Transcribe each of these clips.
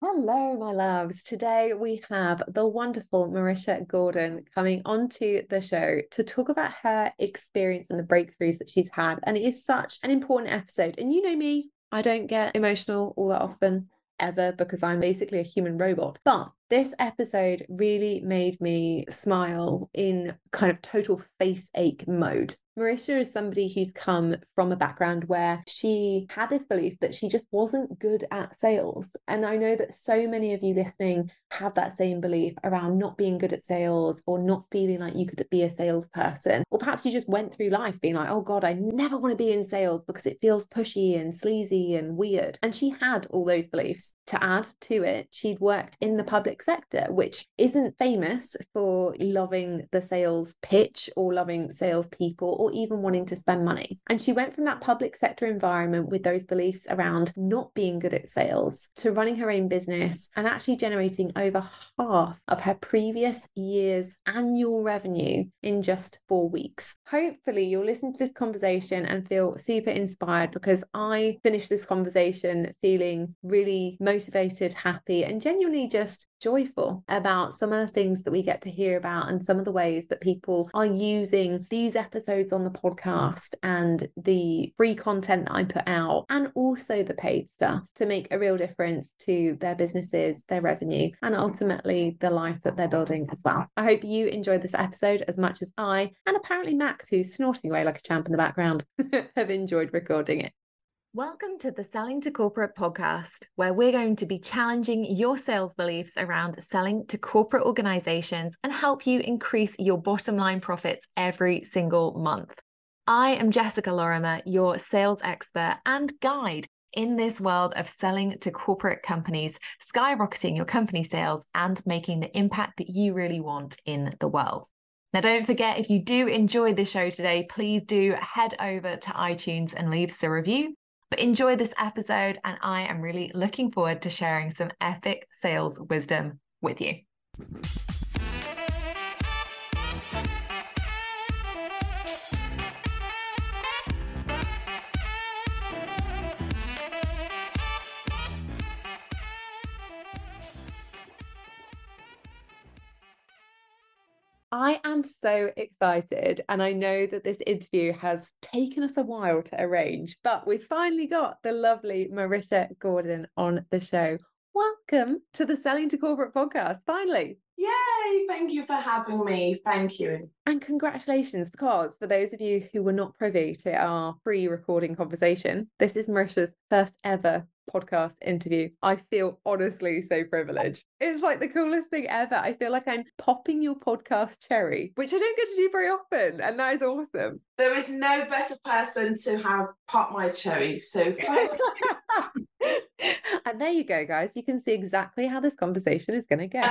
Hello, my loves. Today we have the wonderful Merrisha Gordon coming onto the show to talk about her experience and the breakthroughs that she's had. And it is such an important episode. And you know me, I don't get emotional all that often, ever, because I'm basically a human robot. But this episode really made me smile in kind of total face ache mode. Merrisha is somebody who's come from a background where she had this belief that she just wasn't good at sales. And I know that so many of you listening have that same belief around not being good at sales or not feeling like you could be a salesperson. Or perhaps you just went through life being like, oh God, I never want to be in sales because it feels pushy and sleazy and weird. And she had all those beliefs. To add to it, she'd worked in the public sector, which isn't famous for loving the sales pitch or loving salespeople or even wanting to spend money. And she went from that public sector environment with those beliefs around not being good at sales to running her own business and actually generating over half of her previous year's annual revenue in just 4 weeks. Hopefully, you'll listen to this conversation and feel super inspired, because I finished this conversation feeling really motivated, happy, and genuinely just joyful about some of the things that we get to hear about and some of the ways that people are using these episodes on the podcast and the free content that I put out and also the paid stuff to make a real difference to their businesses, their revenue, and ultimately the life that they're building as well. I hope you enjoyed this episode as much as I, and apparently Max, who's snorting away like a champ in the background, have enjoyed recording it. Welcome to the Selling to Corporate podcast, where we're going to be challenging your sales beliefs around selling to corporate organizations and help you increase your bottom line profits every single month. I am Jessica Lorimer, your sales expert and guide in this world of selling to corporate companies, skyrocketing your company sales and making the impact that you really want in the world. Now, don't forget, if you do enjoy the show today, please do head over to iTunes and leave us a review. But enjoy this episode, and I am really looking forward to sharing some epic sales wisdom with you. I am so excited, and I know that this interview has taken us a while to arrange, but we've finally got the lovely Merrisha Gordon on the show. Welcome to the Selling to Corporate podcast, finally. Yay, thank you for having me. Thank you. And congratulations, because for those of you who were not privy to our pre-recording conversation, this is Merrisha's first ever podcast interview. I feel honestly so privileged. It's like the coolest thing ever. I feel like I'm popping your podcast cherry, which I don't get to do very often, and that is awesome. There is no better person to have popped my cherry. So and there you go, guys. You can see exactly how this conversation is going to go.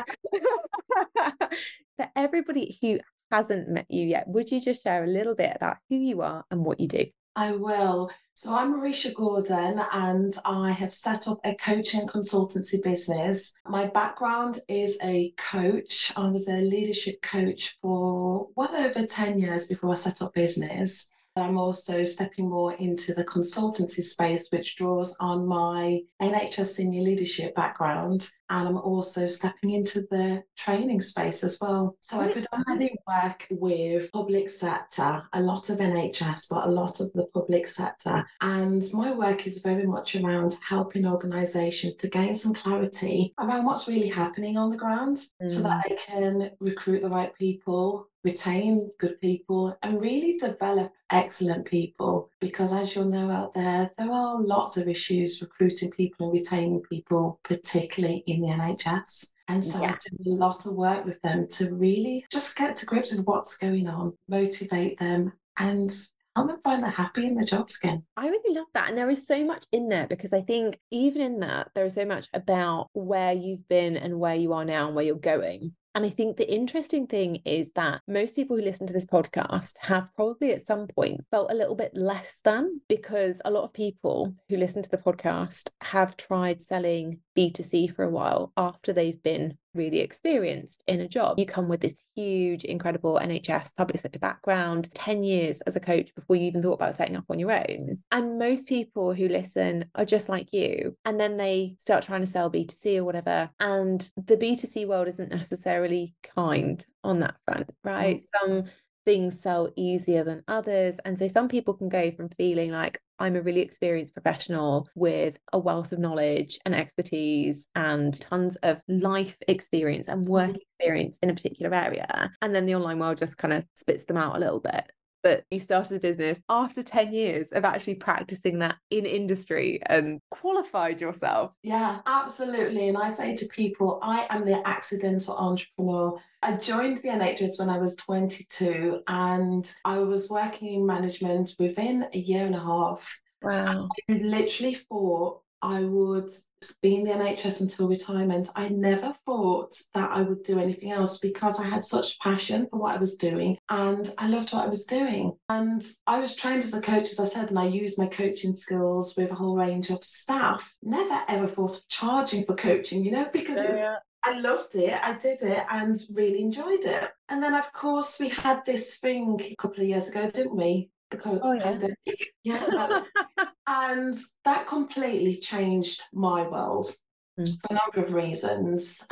For everybody who hasn't met you yet, would you just share a little bit about who you are and what you do? I will. So I'm Merrisha Gordon, and I have set up a coaching consultancy business. My background is a coach. I was a leadership coach for well over 10 years before I set up business. I'm also stepping more into the consultancy space, which draws on my NHS senior leadership background. And I'm also stepping into the training space as well. So I predominantly work with public sector, a lot of NHS, but a lot of the public sector. And my work is very much around helping organisations to gain some clarity around what's really happening on the ground so that they can recruit the right people, retain good people, and really develop excellent people. Because as you'll know out there are lots of issues recruiting people and retaining people, particularly in the NHS. And so I do a lot of work with them to really just get to grips with what's going on, motivate them, and help them find they're happy in their jobs again. I really love that. And there is so much in there, because I think even in that, there is so much about where you've been and where you are now and where you're going. And I think the interesting thing is that most people who listen to this podcast have probably at some point felt a little bit less than, because a lot of people who listen to the podcast have tried selling B2C for a while after they've been really experienced in a job. You come with this huge, incredible NHS public sector background, 10 years as a coach before you even thought about setting up on your own. And most people who listen are just like you. And then they start trying to sell B2C or whatever. And the B2C world isn't necessarily kind on that front, right? Some things sell easier than others. And so some people can go from feeling like, I'm a really experienced professional with a wealth of knowledge and expertise and tons of life experience and work experience in a particular area. And then the online world just kind of spits them out a little bit. But you started a business after 10 years of actually practicing that in industry and qualified yourself. Yeah, absolutely. And I say to people, I am the accidental entrepreneur. I joined the NHS when I was 22 and I was working in management within a year and a half. Wow. I literally thought I would be in the NHS until retirement. I never thought that I would do anything else because I had such passion for what I was doing and I loved what I was doing. And I was trained as a coach, as I said, and I used my coaching skills with a whole range of staff. Never ever thought of charging for coaching, because I loved it, I did it and really enjoyed it. And then, of course, we had this thing a couple of years ago, didn't we? The pandemic. Yeah. And that completely changed my world for a number of reasons.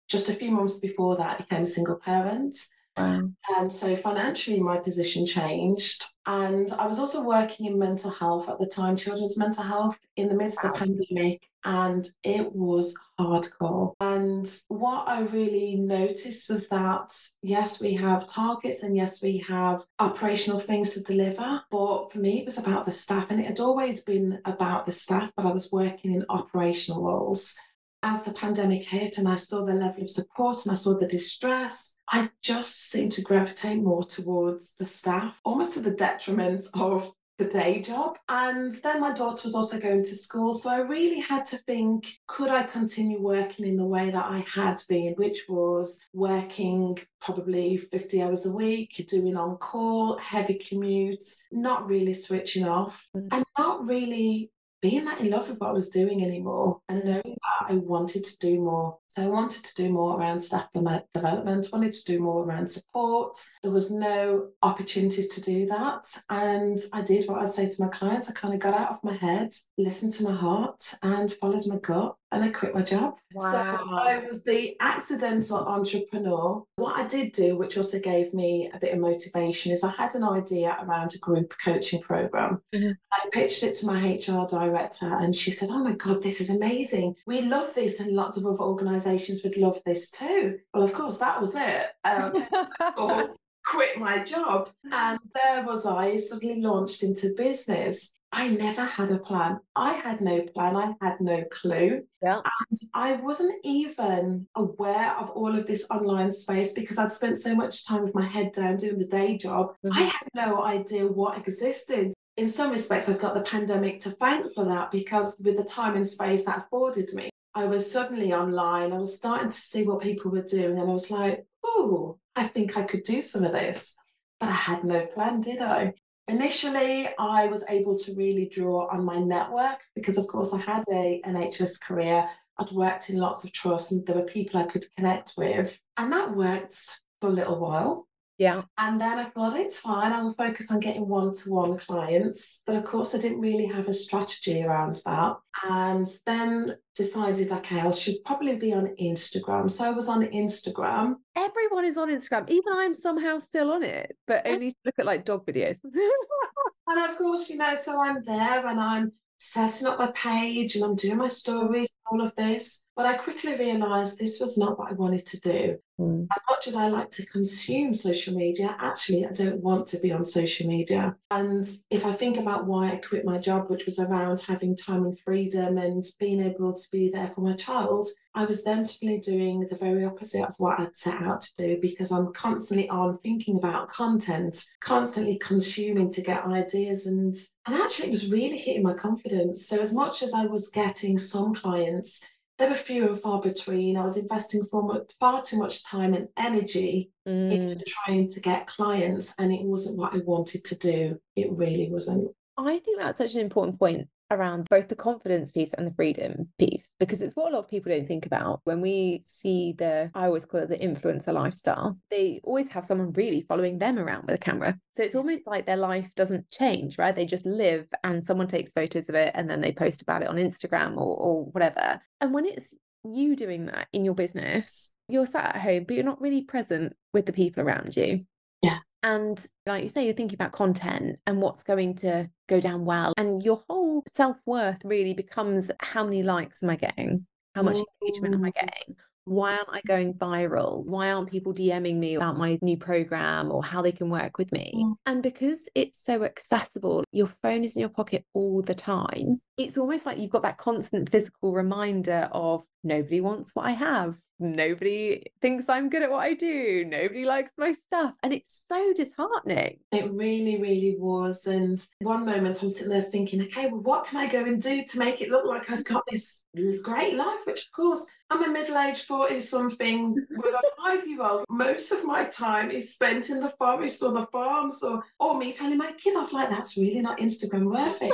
Just a few months before that, I became a single parent. Wow. And so financially, my position changed. And I was also working in mental health at the time, children's mental health, in the midst of the pandemic. And it was hardcore. And what I really noticed was that, yes, we have targets and yes, we have operational things to deliver. But for me, it was about the staff. And it had always been about the staff, but I was working in operational roles. As the pandemic hit and I saw the level of support and I saw the distress, I just seemed to gravitate more towards the staff, almost to the detriment of the day job. And then my daughter was also going to school. So I really had to think, could I continue working in the way that I had been, which was working probably 50 hours a week, doing on call, heavy commutes, not really switching off and not really being that in love with what I was doing anymore and knowing that I wanted to do more. So I wanted to do more around staff development, wanted to do more around support. There was no opportunities to do that. And I did what I say to my clients. I kind of got out of my head, listened to my heart and followed my gut and I quit my job. Wow. So I was the accidental entrepreneur. What I did do, which also gave me a bit of motivation, is I had an idea around a group coaching program. I pitched it to my HR director and she said, oh my God, this is amazing. We love this and lots of other organisations would love this too. Well, of course, that was it. Or quit my job. And there was I, suddenly launched into business. I never had a plan. I had no plan. I had no clue. Yeah. And I wasn't even aware of all of this online space because I'd spent so much time with my head down doing the day job. I had no idea what existed. In some respects, I've got the pandemic to thank for that because with the time and space that afforded me, I was suddenly online. I was starting to see what people were doing and I was like, oh, I think I could do some of this. But I had no plan, did I? Initially, I was able to really draw on my network because, of course, I had a NHS career. I'd worked in lots of trusts and there were people I could connect with. And that worked for a little while. Yeah. And then I thought, it's fine, I will focus on getting one-to-one clients. But of course, I didn't really have a strategy around that. And then decided, okay, I should probably be on Instagram. So I was on Instagram. Everyone is on Instagram. Even I'm somehow still on it, but only to look at like dog videos. And of course, so I'm there and I'm setting up my page and I'm doing my stories, all of this. But I quickly realised this was not what I wanted to do. As much as I like to consume social media, actually, I don't want to be on social media. And if I think about why I quit my job, which was around having time and freedom and being able to be there for my child, I was then suddenly doing the very opposite of what I'd set out to do because I'm constantly on thinking about content, constantly consuming to get ideas. And actually, it was really hitting my confidence. So as much as I was getting some clients, they were few and far between. I was investing far too much time and energy into trying to get clients, and it wasn't what I wanted to do. It really wasn't. I think that's such an important point around both the confidence piece and the freedom piece, because it's what a lot of people don't think about. When we see I always call it the influencer lifestyle, they always have someone really following them around with a camera. So it's almost like their life doesn't change, right? They just live and someone takes photos of it and then they post about it on Instagram or whatever. And when it's you doing that in your business, you're sat at home, but you're not really present with the people around you. Yeah. And like you say, you're thinking about content and what's going to go down well. And your whole self-worth really becomes, how many likes am I getting? How much engagement am I getting? Why aren't I going viral? Why aren't people DMing me about my new program or how they can work with me? And because it's so accessible, your phone is in your pocket all the time. It's almost like you've got that constant physical reminder of, nobody wants what I have. Nobody thinks I'm good at what I do. Nobody likes my stuff. And it's so disheartening. It really, really was. And one moment I'm sitting there thinking, okay, well, what can I go and do to make it look like I've got this great life? Which, of course, I'm a middle-aged 40-something with a 5-year-old. Most of my time is spent in the forest or the farms or me telling my kid off, like, that's really not Instagram worthy.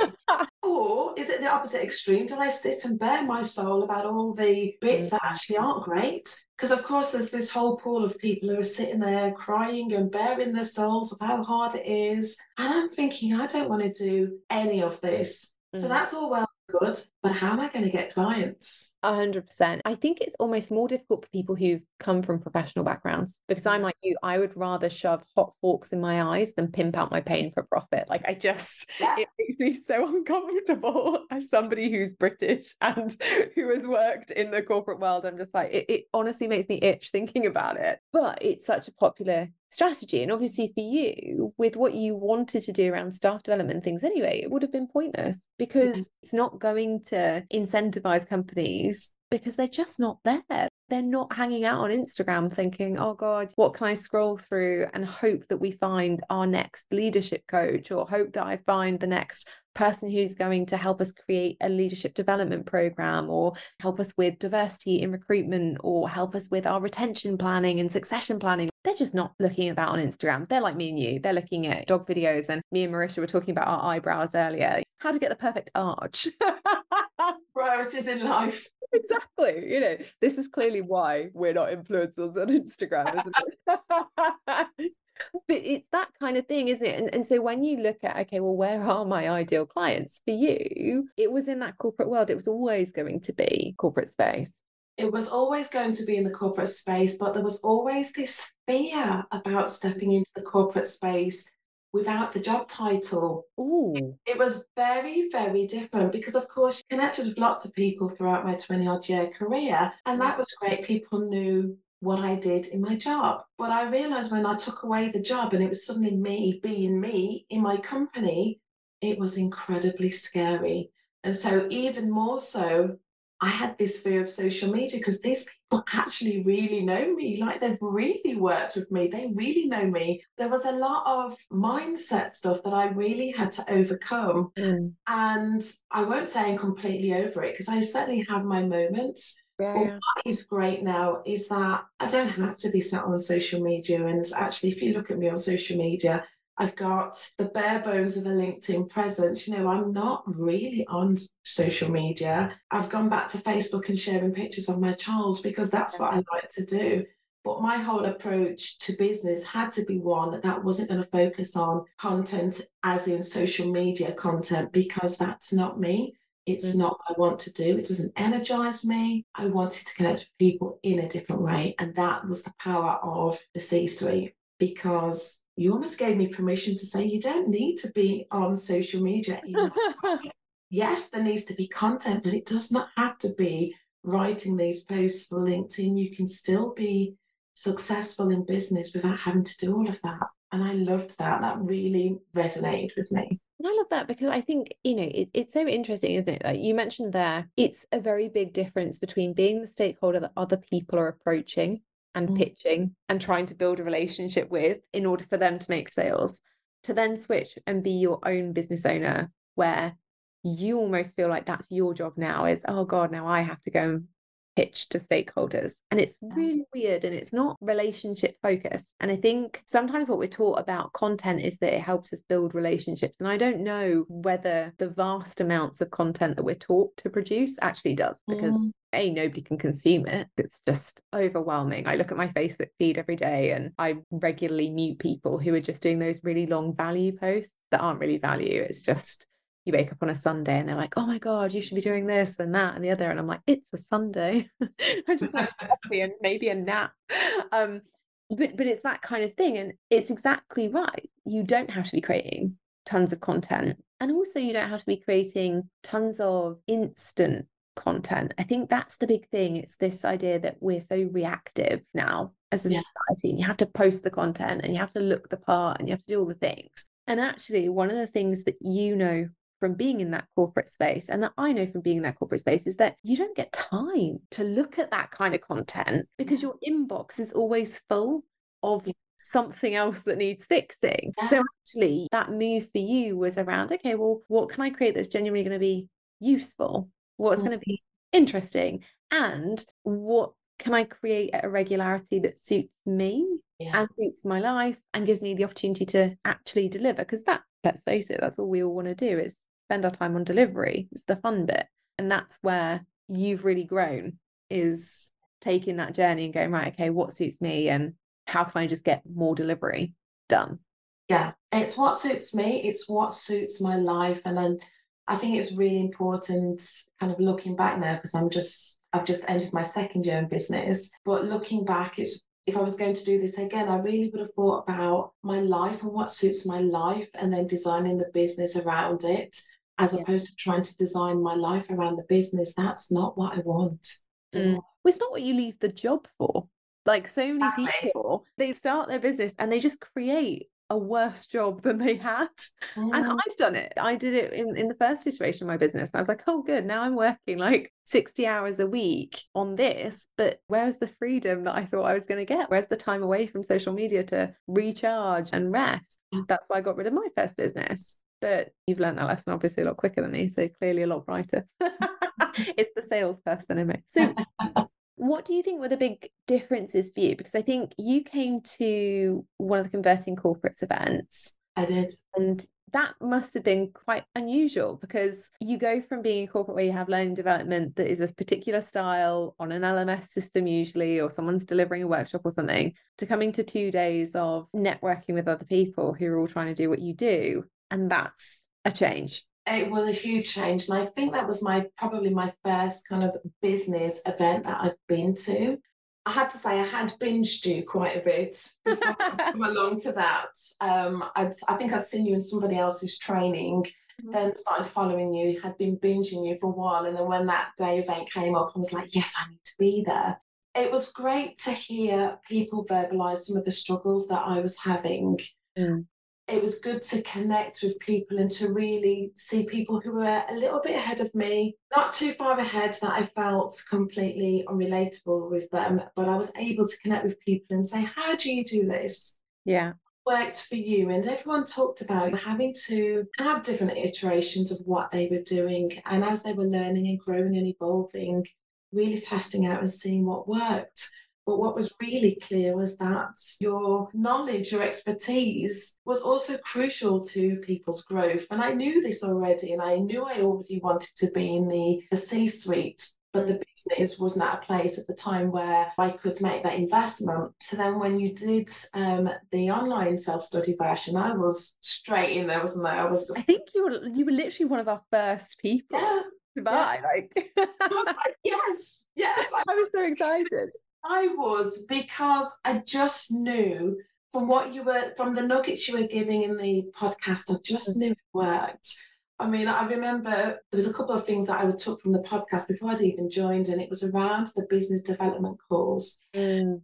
Or is it the opposite extreme? Do I sit and bare my soul about all the bits that actually aren't great? Because, of course, there's this whole pool of people who are sitting there crying and bearing their souls of how hard it is. And I'm thinking, I don't want to do any of this. So that's all well and good, but how am I going to get clients? 100%. I think it's almost more difficult for people who've come from professional backgrounds, because I'm like you, I would rather shove hot forks in my eyes than pimp out my pain for profit. Like it makes me so uncomfortable as somebody who's British and who has worked in the corporate world. I'm just like, it honestly makes me itch thinking about it. But it's such a popular strategy. And obviously for you, with what you wanted to do around staff development things anyway, it would have been pointless, because it's not going to incentivize companies, because they're just not there. They're not hanging out on Instagram thinking, oh God, what can I scroll through and hope that we find our next leadership coach, or hope that I find the next person who's going to help us create a leadership development program, or help us with diversity in recruitment, or help us with our retention planning and succession planning. They're just not looking at that on Instagram. They're like me and you. They're looking at dog videos. And me and Merrisha were talking about our eyebrows earlier. How to get the perfect arch. Priorities in life. Exactly. This is clearly why we're not influencers on Instagram, isn't it? But it's that kind of thing, isn't it? And so when you look at, okay, well, where are my ideal clients? For you, it was in that corporate world. It was always going to be corporate space. It was always going to be in the corporate space, but there was always this fear about stepping into the corporate space without the job title. Ooh. It was very, very different because, of course, you connected with lots of people throughout my 20-odd year career, and that was great. People knew what I did in my job. But I realised when I took away the job and it was suddenly me being me in my company, it was incredibly scary. And so even more so, I had this fear of social media because these people actually really know me. Like, they've really worked with me. They really know me. There was a lot of mindset stuff that I really had to overcome. And I won't say I'm completely over it, because I certainly have my moments. But what is great now is that I don't have to be sat on social media. And actually, if you look at me on social media, I've got the bare bones of a LinkedIn presence. I'm not really on social media. I've gone back to Facebook and sharing pictures of my child because that's what I like to do. But my whole approach to business had to be one that wasn't going to focus on content as in social media content, because that's not me. It's not what I want to do. It doesn't energize me. I wanted to connect with people in a different way. And that was the power of the C-suite, because you almost gave me permission to say, you don't need to be on social media. Yes, there needs to be content, but it does not have to be writing these posts for LinkedIn. You can still be successful in business without having to do all of that. And I loved that. That really resonated with me. And I love that, because I think, it's so interesting, isn't it? Like you mentioned there, it's a very big difference between being the stakeholder that other people are approaching and pitching and trying to build a relationship with in order for them to make sales, to then switch and be your own business owner, where you almost feel like that's your job now, is, oh God, now I have to go and pitch to stakeholders. And it's really weird, and it's not relationship focused. And I think sometimes what we're taught about content is that it helps us build relationships. And I don't know whether the vast amounts of content that we're taught to produce actually does, because nobody can consume it. It's just overwhelming. I look at my Facebook feed every day and I regularly mute people who are just doing those really long value posts that aren't really value. It's just, you wake up on a Sunday and they're like, oh my God, you should be doing this and that and the other. And I'm like, it's a Sunday. I just want coffee and maybe a nap. But it's that kind of thing. And it's exactly right. You don't have to be creating tons of content. And also you don't have to be creating tons of instant content. I think that's the big thing. It's this idea that we're so reactive now as a society, and you have to post the content and you have to look the part and you have to do all the things. And actually, one of the things that you know from being in that corporate space, and that I know from being in that corporate space, is that you don't get time to look at that kind of content because your inbox is always full of something else that needs fixing. So actually, that move for you was around, okay, well, what can I create that's genuinely going to be useful? What's going to be interesting? And what can I create at a regularity that suits me and suits my life and gives me the opportunity to actually deliver? Because that, let's face it, that's all we all want to do, is spend our time on delivery. It's the fun bit. And that's where you've really grown, is taking that journey and going, right, okay, what suits me and how can I just get more delivery done? Yeah, it's what suits me. It's what suits my life. And then I think it's really important kind of looking back now, because I've just entered my second year in business. But looking back, if I was going to do this again, I really would have thought about my life and what suits my life, and then designing the business around it, as opposed to trying to design my life around the business. That's not what I want. Well, it's not what you leave the job for. Like, so many people, they start their business and they just create a worse job than they had. And I've done it. I did it in the first iteration of my business. I was like, oh, good. Now I'm working like 60 hours a week on this. But where's the freedom that I thought I was going to get? Where's the time away from social media to recharge and rest? That's why I got rid of my first business. But you've learned that lesson obviously a lot quicker than me. So clearly a lot brighter. It's the salesperson in me. So what do you think were the big differences for you? Because I think you came to one of the Converting Corporates events. I did. And that must have been quite unusual, because you go from being a corporate where you have learning development that is a particular style on an LMS system usually, or someone's delivering a workshop or something, to coming to 2 days of networking with other people who are all trying to do what you do. And that's a change. It was a huge change. And I think that was probably my first kind of business event that I'd been to. I had to say I had binged you quite a bit before I come along to that. I think I'd seen you in somebody else's training, then started following you, had been binging you for a while. And then when that day event came up, I was like, yes, I need to be there. It was great to hear people verbalise some of the struggles that I was having. It was good to connect with people and to really see people who were a little bit ahead of me, not too far ahead that I felt completely unrelatable with them, but I was able to connect with people and say, how do you do this? Yeah. Worked for you. And everyone talked about having to have different iterations of what they were doing. And as they were learning and growing and evolving, really testing out and seeing what worked. But what was really clear was that your knowledge, your expertise was also crucial to people's growth. And I knew this already, and I knew I already wanted to be in the C-suite, but the business wasn't at a place at the time where I could make that investment. So then when you did the online self-study version, I was straight in there, wasn't I? I think you were literally one of our first people to buy. Like, I was like, yes. I was so excited. I was, because I just knew from the nuggets you were giving in the podcast, I just knew it worked. I mean, I remember there was a couple of things that I took from the podcast before I'd even joined, and it was around the business development calls. And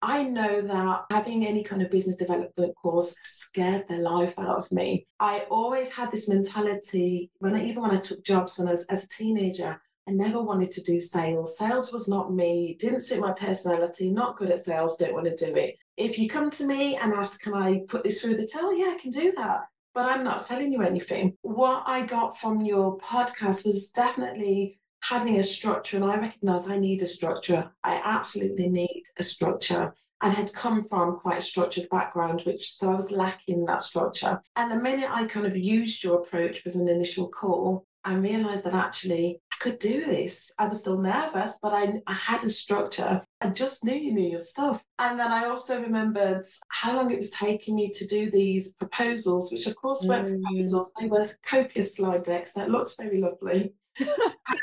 I know that having any kind of business development course scared the life out of me. I always had this mentality, even when I took jobs when I was as a teenager, I never wanted to do sales. Sales was not me, didn't suit my personality, not good at sales, don't want to do it. If you come to me and ask, can I put this through the till? Yeah, I can do that. But I'm not selling you anything. What I got from your podcast was definitely having a structure, and I recognize I need a structure. I absolutely need a structure. I had come from quite a structured background, so I was lacking that structure. And the minute I kind of used your approach with an initial call, I realized that actually I could do this. I was still nervous, but I had a structure. I just knew you knew your stuff. And then I also remembered how long it was taking me to do these proposals, which of course weren't proposals, they were copious slide decks that looked very lovely.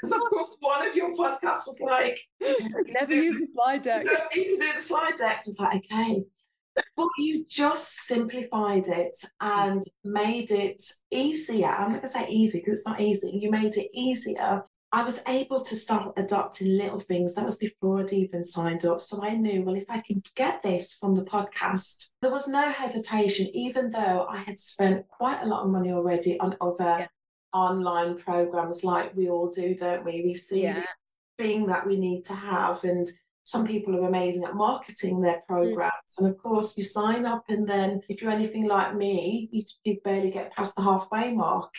So of course, one of your podcasts was like, you don't need Never use the slide deck. You don't need to do the slide decks. It's like, okay. But you just simplified it and made it easier. I'm not going to say easy because it's not easy. You made it easier. I was able to start adopting little things. That was before I'd even signed up. So I knew, well, if I can get this from the podcast, there was no hesitation, even though I had spent quite a lot of money already on other online programs like we all do, don't we? We see this thing that we need to have, and some people are amazing at marketing their programs. And of course, you sign up, and then if you're anything like me, you barely get past the halfway mark.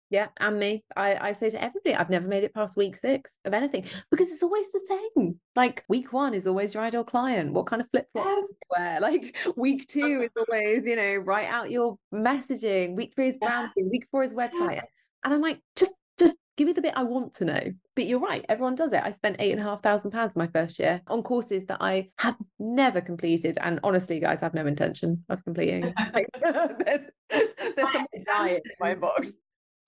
Yeah, and me. I say to everybody, I've never made it past week 6 of anything because it's always the same. Like week 1 is always your ideal client. What kind of flip-flops do you wear? Like week 2 is always, write out your messaging. Week 3 is branding. Week 4 is website. And I'm like, just give me the bit I want to know. But you're right, everyone does it. I spent £8,500 my first year on courses that I have never completed. And honestly, guys, I have no intention of completing. There's something dying in my inbox.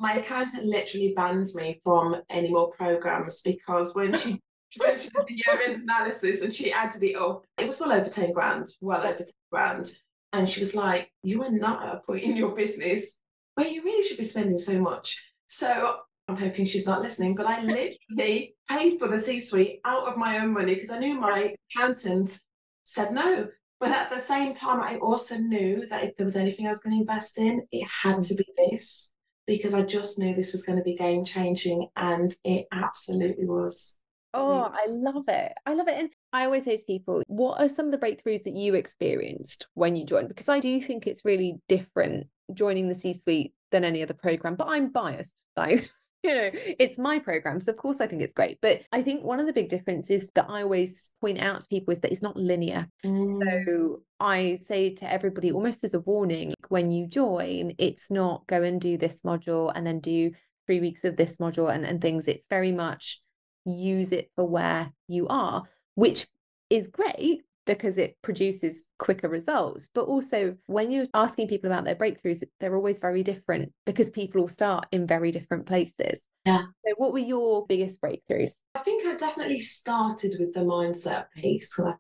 My accountant literally banned me from any more programs because when she did the year-end analysis and she added it up, it was well over 10 grand, over 10 grand. And she was like, you are not at a point in your business where you really should be spending so much. So I'm hoping she's not listening, but I literally paid for the C-suite out of my own money because I knew my accountant said no. But at the same time, I also knew that if there was anything I was going to invest in, it had to be this, because I just knew this was going to be game-changing, and it absolutely was. Oh, I love it. I love it. And I always say to people, what are some of the breakthroughs that you experienced when you joined? Because I do think it's really different joining the C-suite than any other program, but I'm biased. Like, it's my program. So of course I think it's great. But I think one of the big differences that I always point out to people is that it's not linear. So I say to everybody, almost as a warning, when you join, it's not go and do this module and then do 3 weeks of this module and things. It's very much use it for where you are, which is great because it produces quicker results. But also when you're asking people about their breakthroughs, they're always very different because people all start in very different places. Yeah. So what were your biggest breakthroughs? I think I definitely started with the mindset piece. And I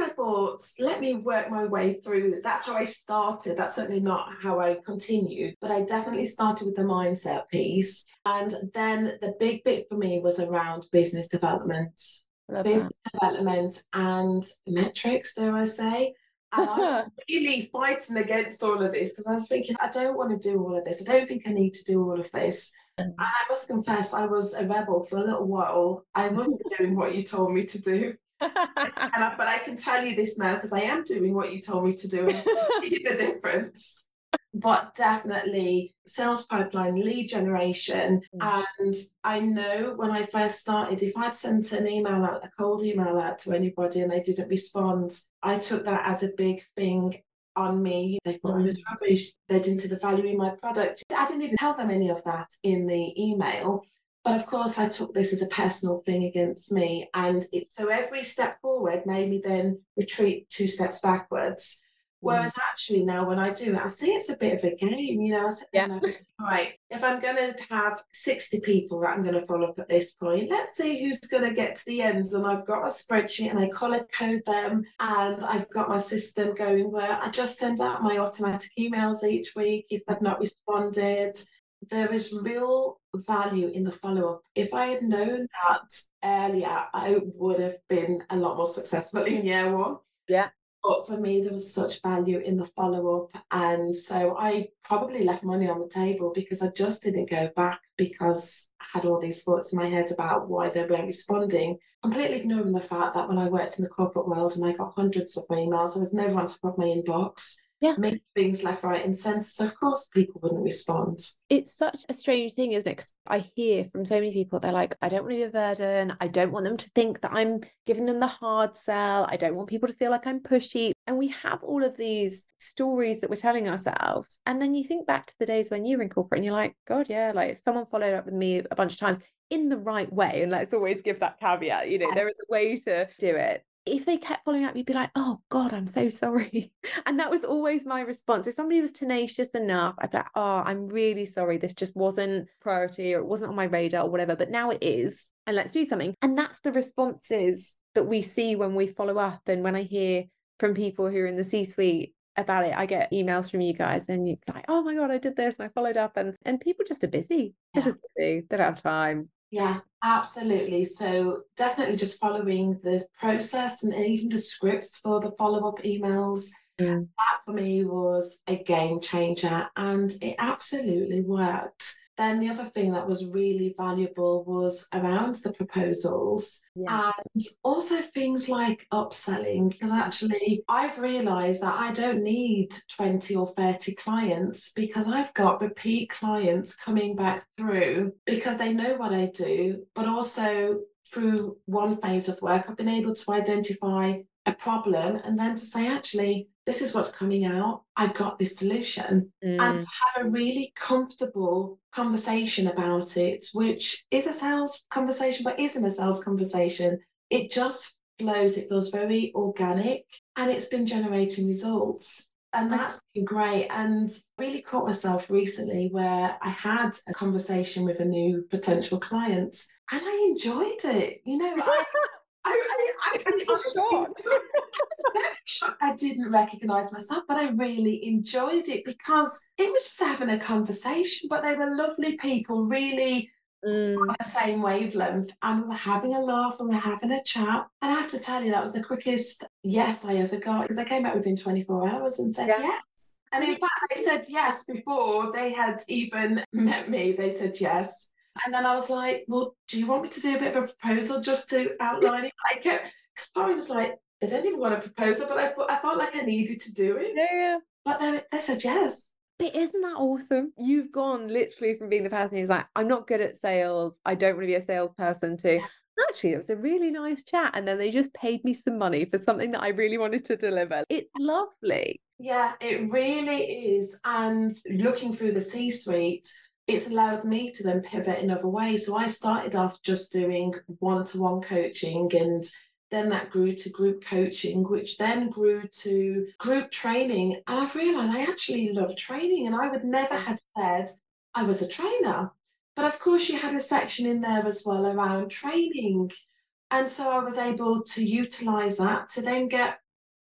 thought, let me work my way through. That's how I started. That's certainly not how I continued, but I definitely started with the mindset piece. And then the big bit for me was around business development. Development and metrics, dare I say. And I was really fighting against all of this because I was thinking, I don't want to do all of this. I don't think I need to do all of this. And I must confess, I was a rebel for a little while. I wasn't doing what you told me to do. But I can tell you this now because I am doing what you told me to do, and I see the difference. But definitely sales pipeline, lead generation. And I know when I first started, if I'd sent an email out, a cold email out to anybody and they didn't respond, I took that as a big thing on me. They thought I was rubbish. They didn't see the value in my product. I didn't even tell them any of that in the email. But of course, I took this as a personal thing against me. And so every step forward made me then retreat 2 steps backwards. Whereas actually now when I do it, I see it's a bit of a game, I say, right, if I'm going to have 60 people that I'm going to follow up at this point, let's see who's going to get to the ends. And I've got a spreadsheet and I color code them, and I've got my system going where I just send out my automatic emails each week if they've not responded. There is real value in the follow-up. If I had known that earlier, I would have been a lot more successful in year 1. Yeah. But for me, there was such value in the follow-up. And so I probably left money on the table because I just didn't go back because I had all these thoughts in my head about why they weren't responding, completely ignoring the fact that when I worked in the corporate world and I got hundreds of emails, I was never on top of my inbox. Yeah. miss things left, right, and centre. So of course people wouldn't respond. It's such a strange thing, isn't it? 'Cause I hear from so many people, they're like, I don't want to be a burden. I don't want them to think that I'm giving them the hard sell. I don't want people to feel like I'm pushy. And we have all of these stories that we're telling ourselves. And then you think back to the days when you were in corporate and you're like, God, yeah, like if someone followed up with me a bunch of times in the right way, and let's always give that caveat, you know, there is Yes. a way to do it. If they kept following up, you'd be like, oh God, I'm so sorry. And that was always my response. If somebody was tenacious enough, I'd be like, oh, I'm really sorry. This just wasn't priority, or it wasn't on my radar, or whatever. But now it is. And let's do something. And that's the responses that we see when we follow up. And when I hear from people who are in the C-suite about it, I get emails from you guys and you're like, oh my God, I did this and I followed up. And people just are busy. They're Yeah. just busy. They don't have time. Yeah, absolutely. So definitely just following the process and even the scripts for the follow-up emails. Mm. That for me was a game changer and it absolutely worked. Then the other thing that was really valuable was around the proposals Yeah. and also things like upselling, because actually I've realised that I don't need 20 or 30 clients because I've got repeat clients coming back through because they know what I do, but also through one phase of work, I've been able to identify a problem and then to say, actually, this is what's coming out. I've got this solution. And Mm. to have a really comfortable conversation about it, which is a sales conversation, but isn't a sales conversation. It just flows. It feels very organic and it's been generating results. And that's been great. And really caught myself recently where I had a conversation with a new potential client and I enjoyed it. You know, I honestly, Shocked. I was very shocked. I didn't recognise myself, but I really enjoyed it because it was just having a conversation. But they were lovely people, really on Mm. the same wavelength, and we were having a laugh and we were having a chat. And I have to tell you, that was the quickest yes I ever got because I came back within 24 hours and said Yeah. yes. And in fact, they said yes before they had even met me. They said yes. And then I was like, well, do you want me to do a bit of a proposal just to outline it? I kept, because Polly was like, they don't even want a proposal, but I felt like I needed to do it. Yeah. But they said yes. But isn't that awesome? You've gone literally from being the person who's like, I'm not good at sales. I don't want to be a salesperson to actually, it was a really nice chat. And then they just paid me some money for something that I really wanted to deliver. It's lovely. Yeah, it really is. And looking through the C-suite, it's allowed me to then pivot in other ways. So I started off just doing one-to-one coaching, and then that grew to group coaching, which then grew to group training. And I've realized I actually love training, and I would never have said I was a trainer. But of course, you had a section in there as well around training. And so I was able to utilize that to then get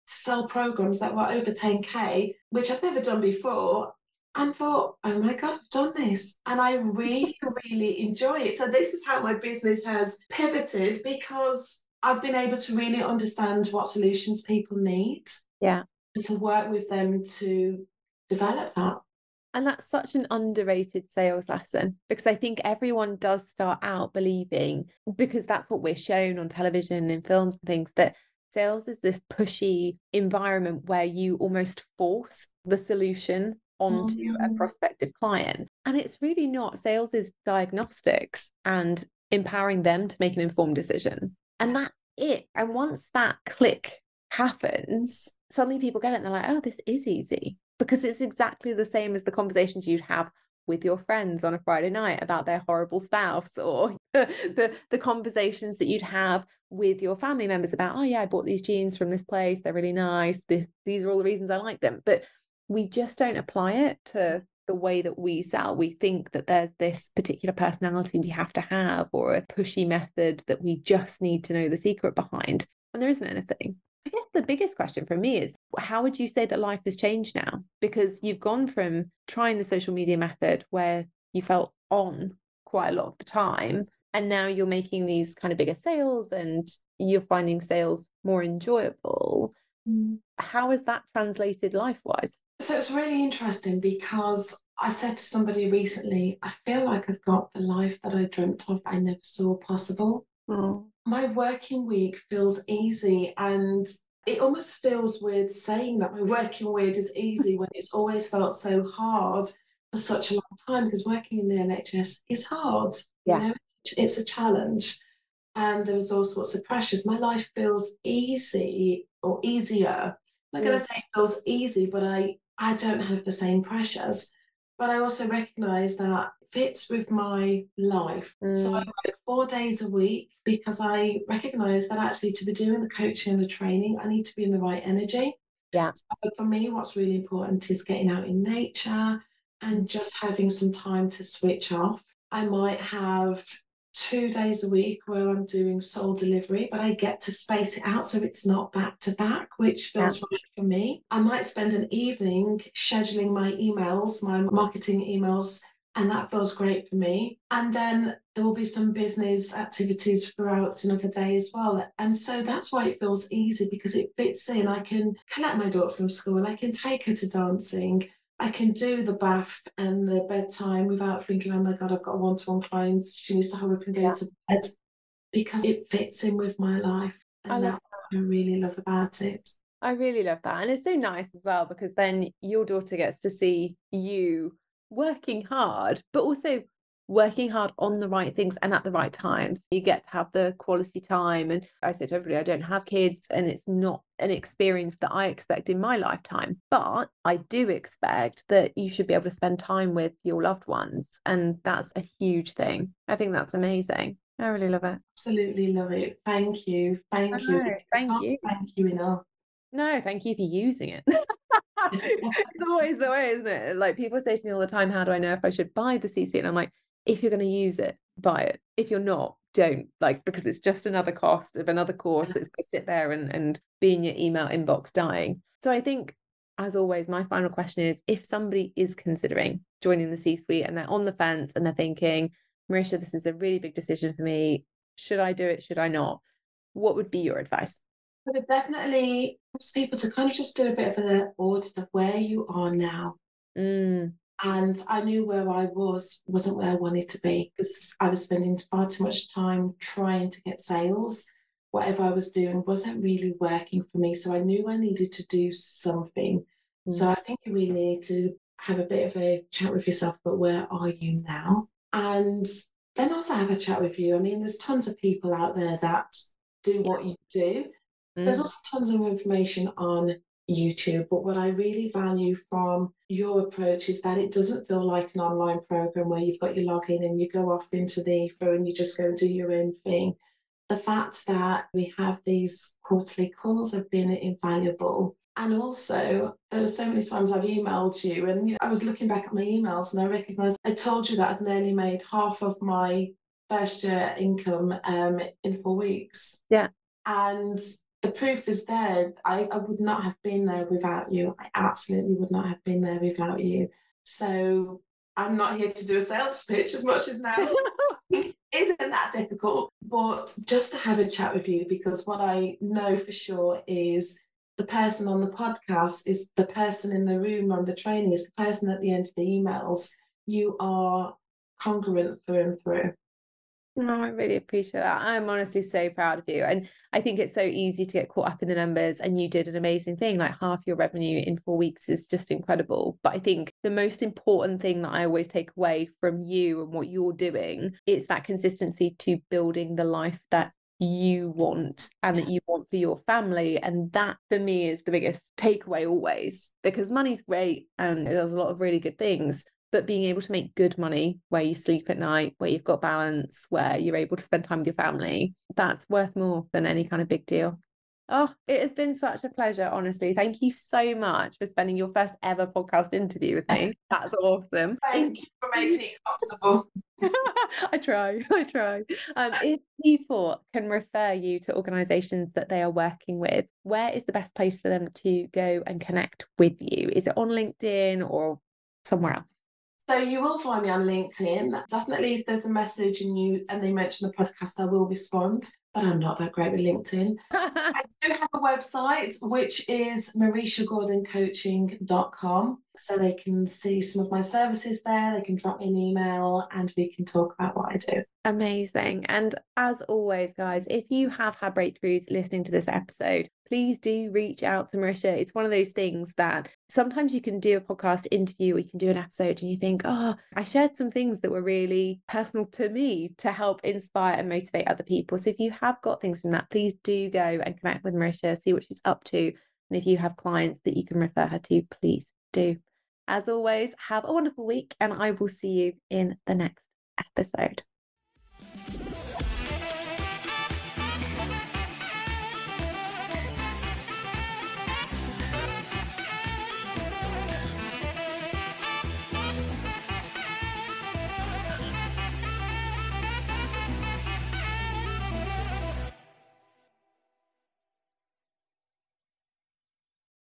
to sell programs that were over 10K, which I've never done before, and thought, oh my God, I've done this. And I really, really enjoy it. So this is how my business has pivoted because I've been able to really understand what solutions people need Yeah. and to work with them to develop that. And that's such an underrated sales lesson because I think everyone does start out believing, because that's what we're shown on television and films and things, that sales is this pushy environment where you almost force the solution onto a Mm. prospective client. And it's really not. Sales is diagnostics and empowering them to make an informed decision. And that's it. And once that click happens, suddenly people get it and they're like, oh, this is easy. Because it's exactly the same as the conversations you'd have with your friends on a Friday night about their horrible spouse, or the conversations that you'd have with your family members about, oh yeah, I bought these jeans from this place, they're really nice, these are all the reasons I like them. But we just don't apply it to the way that we sell. We think that there's this particular personality we have to have, or a pushy method that we just need to know the secret behind, and there isn't anything. I guess the biggest question for me is, how would you say that life has changed now? Because you've gone from trying the social media method where you felt on quite a lot of the time, and now you're making these kind of bigger sales and you're finding sales more enjoyable. Mm. How has that translated life-wise? So it's really interesting because I said to somebody recently, I feel like I've got the life that I dreamt of, I never saw possible. Oh. My working week feels easy and It almost feels weird saying that we're working weird is easy when it's always felt so hard for such a long time, because working in the NHS is hard, you Yeah. know, it's a challenge. And there was all sorts of pressures. My life feels easy or easier. I'm not going Mm. to say it feels easy, but I don't have the same pressures. But I also recognize that it fits with my life. So I Mm. work 4 days a week because I recognize that actually to be doing the coaching and the training, I need to be in the right energy. Yeah. So for me, what's really important is getting out in nature Mm. and just having some time to switch off. I might have 2 days a week where I'm doing soul delivery, but I get to space it out so it's not back to back, which Yeah. feels right for me. I might spend an evening scheduling my emails, my marketing emails, and that feels great for me. And then there will be some business activities throughout another day as well. And so that's why it feels easy, because it fits in. I can collect my daughter from school, I can take her to dancing, I can do the bath and the bedtime without thinking, oh my God, I've got a one-to-one client, she needs to hurry up and go Yeah. to bed, because it fits in with my life. I And love that's what I really love about it. I really love that. And it's so nice as well, because then your daughter gets to see you working hard, but also working hard on the right things and at the right times. You get to have the quality time. And I said to everybody, I don't have kids, and it's not an experience that I expect in my lifetime. But I do expect that you should be able to spend time with your loved ones. And that's a huge thing. I think that's amazing. I really love it. Absolutely love it. Thank you. I Thank you. know. I Thank can't you. thank you enough. No, thank you for using it. It's always the way, isn't it? Like, people say to me all the time, how do I know if I should buy the C-suite? And I'm like, if you're going to use it, buy it. If you're not, don't. Like, because it's just another cost of another course that's going to sit there and be in your email inbox dying. So I think, as always, my final question is, if somebody is considering joining the C-suite and they're on the fence and they're thinking, Merrisha, this is a really big decision for me. Should I do it? Should I not? What would be your advice? I would definitely ask people to kind of just do a bit of an audit of where you are now. Mm. And I knew where I wasn't where I wanted to be, because I was spending far too much time trying to get sales. Whatever I was doing wasn't really working for me. So I knew I needed to do something. So Mm. I think you really need to have a bit of a chat with yourself, but where are you now? And then also have a chat with you. I mean, there's tons of people out there that do Yeah. what you do. There's Mm. also tons of information on YouTube, but what I really value from your approach is that it doesn't feel like an online program where you've got your login and you go off into the phone and you just go and do your own thing. The fact that we have these quarterly calls have been invaluable. And also, there were so many times I've emailed you, and I was looking back at my emails and I recognised I told you that I'd nearly made half of my first year income in 4 weeks. Yeah. And the proof is there. I would not have been there without you. I absolutely would not have been there without you. So I'm not here to do a sales pitch as much as now. Isn't that difficult? But just to have a chat with you, because what I know for sure is the person on the podcast is the person in the room on the training, is the person at the end of the emails. You are congruent through and through. No, I really appreciate that. I'm honestly so proud of you. And I think it's so easy to get caught up in the numbers. And you did an amazing thing. Like, half your revenue in 4 weeks is just incredible. But I think the most important thing that I always take away from you and what you're doing is that consistency to building the life that you want and that you want for your family. And that for me is the biggest takeaway always, because money's great and it does a lot of really good things. But being able to make good money where you sleep at night, where you've got balance, where you're able to spend time with your family, that's worth more than any kind of big deal. Oh, it has been such a pleasure, honestly. Thank you so much for spending your first ever podcast interview with me. That's awesome. Thank you for making it comfortable. I try. If people can refer you to organisations that they are working with, where is the best place for them to go and connect with you? Is it on LinkedIn or somewhere else? So you will find me on LinkedIn. Definitely, if there's a message and they mention the podcast, I will respond. but I'm not that great with LinkedIn. I do have a website, which is merishagordoncoaching.com. So they can see some of my services there. They can drop me an email and we can talk about what I do. Amazing. And as always, guys, if you have had breakthroughs listening to this episode, please do reach out to Merrisha. It's one of those things that sometimes you can do a podcast interview, or you can do an episode and you think, oh, I shared some things that were really personal to me to help inspire and motivate other people. So if you have got things from that, please do go and connect with Merrisha, see what she's up to. And if you have clients that you can refer her to, please do. As always, have a wonderful week and I will see you in the next episode.